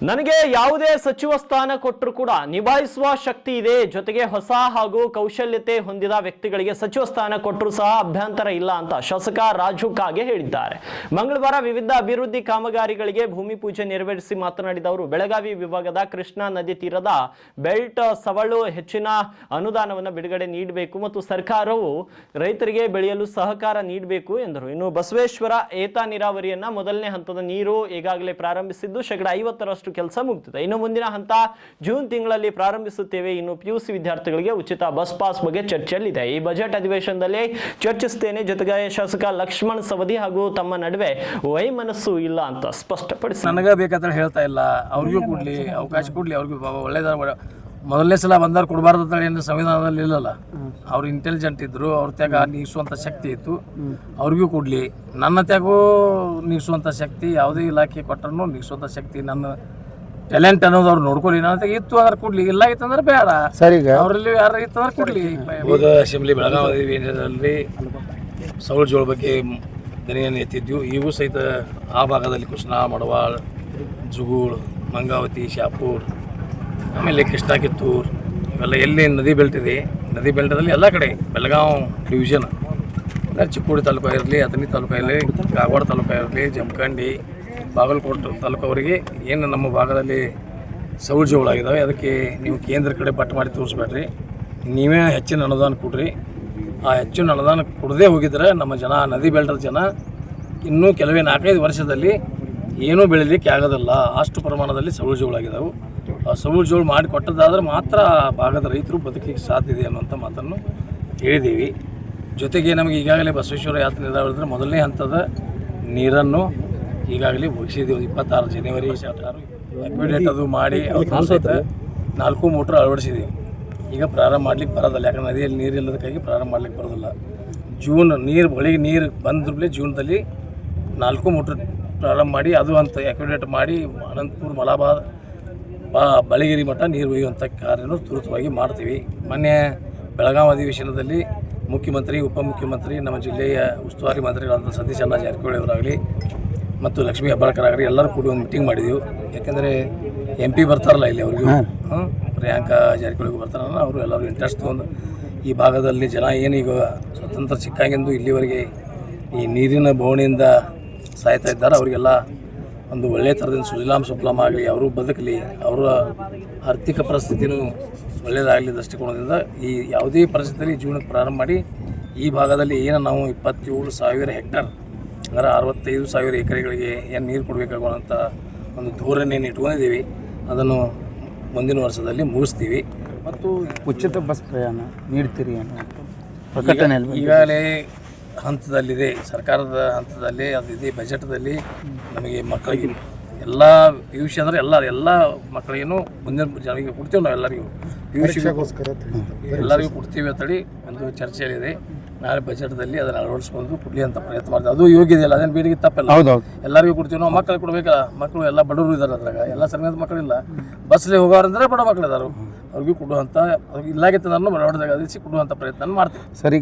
ನನಗೆ ಯಾವುದೇ ಸಚಿವ ಸ್ಥಾನ ಕೊಟ್ಟರು ಕೂಡ ನಿಭಾಯಿಸುವ ಶಕ್ತಿ ಇದೆ. ಜೊತೆಗೆ ಹೊಸ ಹಾಗೂ ಕೌಶಲ್ಯತೆ ಹೊಂದಿದ ವ್ಯಕ್ತಿಗಳಿಗೆ ಸಚಿವ ಸ್ಥಾನ ಕೊಟ್ಟರು ಸಹ ಅಭ್ಯಂತರ ಇಲ್ಲ ಅಂತ ಶಾಸಕ ರಾಜು ಕಾಗೆ ಹೇಳಿದ್ದಾರೆ. ಮಂಗಳವಾರ ವಿವಿಧ ಅಭಿವೃದ್ಧಿ ಕಾಮಗಾರಿಗಳಿಗೆ ಭೂಮಿ ಪೂಜೆ ನೆರವೇರಿಸಿ ಮಾತನಾಡಿದ ಅವರು, ಬೆಳಗಾವಿ ವಿಭಾಗದ ಕೃಷ್ಣಾ ನದಿ ತೀರದ ಬೆಲ್ಟ್ ಸವಳು ಹೆಚ್ಚಿನ ಅನುದಾನವನ್ನು ಬಿಡುಗಡೆ ನೀಡಬೇಕು ಮತ್ತು ಸರ್ಕಾರವು ರೈತರಿಗೆ ಬೆಳೆಯಲು ಸಹಕಾರ ನೀಡಬೇಕು ಎಂದರು. ಇನ್ನು ಬಸವೇಶ್ವರ ಏತ ನೀರಾವರಿಯನ್ನ ಮೊದಲನೇ ಹಂತದ ನೀರು ಈಗಾಗಲೇ ಪ್ರಾರಂಭಿಸಿದ್ದು 50% ಕೆಲಸ ಮುಗಿದಿದೆ. ಇನ್ನು ಮುಂದಿನ ಹಂತ ಜೂನ್ ತಿಂಗಳಲ್ಲಿ ಪ್ರಾರಂಭಿಸುತ್ತೇವೆ. ಇನ್ನು PUC ವಿದ್ಯಾರ್ಥಿಗಳಿಗೆ ಉಚಿತ ಬಸ್ ಪಾಸ್ ಬಗ್ಗೆ ಚರ್ಚೆಯಲ್ಲಿದೆ. ಈ ಬಜೆಟ್ ಅಧಿವೇಶನದಲ್ಲಿ ಚರ್ಚಿಸುತ್ತೇನೆ. ಜೊತೆಗೆ ಶಾಸಕ ಲಕ್ಷ್ಮಣ್ ಸವದಿ ಹಾಗೂ ತಮ್ಮ ನಡುವೆ ವೈಮನಸ್ಸು ಇಲ್ಲ ಅಂತ ಸ್ಪಷ್ಟಪಡಿಸಿ, ನನಗೆ ಬೇಕಂತ ಹೇಳ್ತಾ ಇಲ್ಲ, ಅವ್ರಿಗೂ ಕೊಡ್ಲಿ ಅವಕಾಶ ಕೊಡ್ಲಿ, ಅವ್ರಿಗೂ ಒಳ್ಳೇದ. ಮೊದಲನೇ ಸಲ ಬಂದಾರು ಕೊಡಬಾರ್ದು ಅಂತ ಏನು ಸಂವಿಧಾನದಲ್ಲಿ ಇಲ್ಲಲ್ಲ. ಅವ್ರು ಇಂಟೆಲಿಜೆಂಟ್ ಇದ್ರು, ಅವ್ರ ತ್ಯಾಗ ನೀಗಿಸುವಂಥ ಶಕ್ತಿ ಇತ್ತು, ಅವ್ರಿಗೂ ಕೊಡಲಿ. ನನ್ನ ತ್ಯಾಗೂ ನೀಗಿಸುವಂಥ ಶಕ್ತಿ ಯಾವುದೇ ಇಲಾಖೆ ಕೊಟ್ಟರು ನೀಗಿಸುವಂಥ ಶಕ್ತಿ, ನನ್ನ ಟ್ಯಾಲೆಂಟ್ ಅನ್ನೋದು ಅವ್ರು ನೋಡ್ಕೊಳ್ಳಿ. ನನ್ನ ಇತ್ತು ಅಂದ್ರೆ ಕೊಡ್ಲಿ, ಇಲ್ಲ ಇತ್ತಂದ್ರೆ ಬೇಡ. ಸರಿ, ಅವರಲ್ಲಿ ಯಾರು ಇತ್ತಂದ್ರೆ ಕೊಡ್ಲಿ. ಹೋದ ಅಸೆಂಬ್ಲಿ ಬೆಳಗಾವಿ ಅಧಿವೇಶನದಲ್ಲಿ ಸೌಳ ಜೋಳ ಬಗ್ಗೆ ದನಿಯನ್ನು ಎತ್ತಿದ್ವು. ಇವು ಸಹಿತ ಆ ಭಾಗದಲ್ಲಿ ಕೃಷ್ಣಾ, ಮಡವಾಳ್, ಜುಗೂಳ್, ಮಂಗಾವತಿ, ಶಾಪೂರ್, ಆಮೇಲೆ ಕೃಷ್ಣಾ, ಕಿತ್ತೂರು, ಇವೆಲ್ಲ ಎಲ್ಲಿ ನದಿ ಬೆಲ್ಟ್ ಇದೆ, ನದಿ ಬೆಲ್ಟದಲ್ಲಿ ಎಲ್ಲ ಕಡೆ ಬೆಳಗಾವಿ ಡಿವಿಷನ್ ಚಿಕ್ಕೋಡಿ ತಾಲೂಕು ಇರಲಿ, ಅಥಣಿ ತಾಲೂಕು ಇರಲಿ, ಕಾಗವಾಡ ತಾಲೂಕು ಇರಲಿ, ಜಮಖಂಡಿ, ಬಾಗಲಕೋಟೆ ತಾಲೂಕವರೆಗೆ ಏನು ನಮ್ಮ ಭಾಗದಲ್ಲಿ ಸೌಳು ಜೋಳಾಗಿದ್ದಾವೆ, ಅದಕ್ಕೆ ನೀವು ಕೇಂದ್ರ ಕಡೆ ಪಟ್ಟು ಮಾಡಿ ತೋರಿಸ್ಬೇಡ್ರಿ, ನೀವೇ ಹೆಚ್ಚಿನ ಅನುದಾನ ಕೊಡ್ರಿ. ಆ ಹೆಚ್ಚಿನ ಅನುದಾನ ಕೊಡದೇ ಹೋಗಿದ್ರೆ ನಮ್ಮ ಜನ, ನದಿ ಬೆಲ್ಟದ ಜನ ಇನ್ನೂ ಕೆಲವೇ 4-5 ವರ್ಷದಲ್ಲಿ ಏನೂ ಬೆಳೀಲಿಕ್ಕೆ ಆಗೋದಿಲ್ಲ. ಅಷ್ಟು ಪ್ರಮಾಣದಲ್ಲಿ ಸೌಳು ಜೋಳಾಗಿದ್ದಾವೆ. ಆ ಸೌಳು ಜೋಳು ಮಾಡಿ ಕೊಟ್ಟದ್ದಾದ್ರೆ ಮಾತ್ರ ಭಾಗದ ರೈತರು ಬದುಕಲಿಕ್ಕೆ ಸಾಧ್ಯ ಇದೆ ಅನ್ನೋಂಥ ಮಾತನ್ನು ಹೇಳಿದ್ದೀವಿ. ಜೊತೆಗೆ ನಮಗೆ ಈಗಾಗಲೇ ಬಸವೇಶ್ವರ ಯಾತ್ರೆ ನೀರಾವರಿ ಮೊದಲನೇ ಹಂತದ ನೀರನ್ನು ಈಗಾಗಲೇ ಮುಗಿಸಿದ್ದೀವಿ. 26 ಜನವರಿ ಅಕ್ವಿಡೇಟ್ ಅದು ಮಾಡಿ ಸಹಿತ 4 ಮೋಟ್ರ್ ಅಳವಡಿಸಿದ್ದೀವಿ. ಈಗ ಪ್ರಾರಂಭ ಮಾಡ್ಲಿಕ್ಕೆ ಬರೋದಿಲ್ಲ, ಯಾಕಂದ್ರೆ ನದಿಯಲ್ಲಿ ನೀರು ಇಲ್ಲದಕ್ಕಾಗಿ ಪ್ರಾರಂಭ ಮಾಡ್ಲಿಕ್ಕೆ ಬರೋದಿಲ್ಲ. ಜೂನ್ ಹೊಳಿಗೆ ನೀರು ಬಂದ್ರೇ ಜೂನ್ದಲ್ಲಿ 4 ಮೋಟ್ರ್ ಪ್ರಾರಂಭ ಮಾಡಿ ಅದು ಅಂತ ಅಕ್ವಿಡೇಟ್ ಮಾಡಿ ಅನಂತಪುರ, ಮಲಾಬಾದ್, ಬಳಿಗಿರಿ ಮಠ ನೀರು ಒಯ್ಯುವಂಥ ಕಾರ್ಯವನ್ನು ತ್ವರಿತವಾಗಿ ಮಾಡ್ತೀವಿ. ಮೊನ್ನೆ ಬೆಳಗಾವಿ ಅಧಿವೇಶನದಲ್ಲಿ ಮುಖ್ಯಮಂತ್ರಿ, ಉಪಮುಖ್ಯಮಂತ್ರಿ, ನಮ್ಮ ಜಿಲ್ಲೆಯ ಉಸ್ತುವಾರಿ ಮಂತ್ರಿಗಳಾದ ಸತೀಶ್ ಅಣ್ಣ ಜಾರಕಿಹೊಳಿ ಅವರಾಗಲಿ ಮತ್ತು ಲಕ್ಷ್ಮೀ ಹೆಬ್ಬಾಳ್ಕರ್ ಆಗಲಿ ಎಲ್ಲರೂ ಕೂಡಿ ಒಂದು ಮೀಟಿಂಗ್ ಮಾಡಿದೆವು. ಯಾಕೆಂದರೆ MP ಬರ್ತಾರಲ್ಲ ಇಲ್ಲಿ, ಅವ್ರಿಗೂ ಪ್ರಿಯಾಂಕಾ ಜಾರಕಿಹೊಳಿಗೂ ಬರ್ತಾರಲ್ಲ, ಅವರು ಎಲ್ಲರೂ ಇಂಟ್ರೆಸ್ಟ್ ತೊಗೊಂಡು ಈ ಭಾಗದಲ್ಲಿ ಜನ ಏನೀಗ ಸ್ವತಂತ್ರ ಸಿಕ್ಕಾಗೆಂದು ಇಲ್ಲಿವರೆಗೆ ಈ ನೀರಿನ ಬವಣೆಯಿಂದ ಸಾಯ್ತಾ ಇದ್ದಾರೆ, ಅವರಿಗೆಲ್ಲ ಒಂದು ಒಳ್ಳೆಯ ಥರದಿಂದ ಸುಜಲಾಮ್ ಆಗಲಿ, ಅವರು ಬದುಕಲಿ, ಅವರ ಆರ್ಥಿಕ ಪರಿಸ್ಥಿತಿನೂ ಒಳ್ಳೆಯದಾಗಲಿ ದೃಷ್ಟಿಕೋನದಿಂದ ಈ ಯಾವುದೇ ಪರಿಸ್ಥಿತಿಯಲ್ಲಿ ಜೀವನಕ್ಕೆ ಪ್ರಾರಂಭ ಮಾಡಿ ಈ ಭಾಗದಲ್ಲಿ ಏನು ನಾವು 27,000 ಹೆಕ್ಟರ್ ಅಂದರೆ 65,000 ಎಕರೆಗಳಿಗೆ ಏನು ನೀರು ಕೊಡಬೇಕಾಗುವಂಥ ಒಂದು ಧೋರಣೆಯನ್ನು ಇಟ್ಕೊಂಡಿದ್ದೀವಿ. ಅದನ್ನು ಮುಂದಿನ ವರ್ಷದಲ್ಲಿ ಮುಗಿಸ್ತೀವಿ. ಮತ್ತು ಉಚಿತ ಬಸ್ ಪ್ರಯಾಣ ನೀಡ್ತೀರಿ ಈಗಾಗಲೇ ಹಂತದಲ್ಲಿದೆ, ಸರ್ಕಾರದ ಹಂತದಲ್ಲಿ ಅದಿದೆ. ಬಜೆಟ್ದಲ್ಲಿ ನಮಗೆ ಮಕ್ಕಳಿಗೆ ಎಲ್ಲ PUC ಅಂದರೆ ಎಲ್ಲ ಮಕ್ಕಳಿಗೂ ಮುಂದಿನ ಜನರಿಗೆ ಕೊಡ್ತೀವಿ. ನಾವು ಎಲ್ಲರಿಗೂ PUCಗೋಸ್ಕರ ಎಲ್ಲರಿಗೂ ಕೊಡ್ತೀವಿ ಅಂತೇಳಿ ಒಂದು ಚರ್ಚೆಯಲ್ಲಿದೆ. ನಾಳೆ ಬಜೆಟ್ದಲ್ಲಿ ಅದನ್ನು ಅಳವಡಿಸ್ಕೊಂಡು ಕೊಡಲಿ ಅಂತ ಪ್ರಯತ್ನ ಮಾಡ್ತೀವಿ. ಅದು ಯೋಗ್ಯ ಇದೆಯಲ್ಲ, ಅದೇನು ಬೇಡಿಕೆ ತಪ್ಪಲ್ಲ. ಎಲ್ಲರಿಗೂ ಕೊಡ್ತೀವಿ. ನಾವು ಮಕ್ಕಳಿಗೆ ಕೊಡಬೇಕಲ್ಲ, ಮಕ್ಕಳು ಎಲ್ಲ ಬಡವರು ಇದ್ದಾರೆ, ಅದ್ರಾಗ ಎಲ್ಲ ಸರಿಯಾದ ಮಕ್ಕಳಿಲ್ಲ. ಬಸ್ಲಿ ಹೋಗೋರಂದ್ರೆ ಬಡ ಮಕ್ಕಳಿದ್ದಾರೆ, ಅವ್ರಿಗೂ ಕೊಡುವಂಥ ಇಲಾಖೆ ಬಡವಡದಾಗ ಅದಿಸಿ ಕೊಡುವಂಥ ಪ್ರಯತ್ನ ಮಾಡ್ತೀವಿ. ಸರಿ.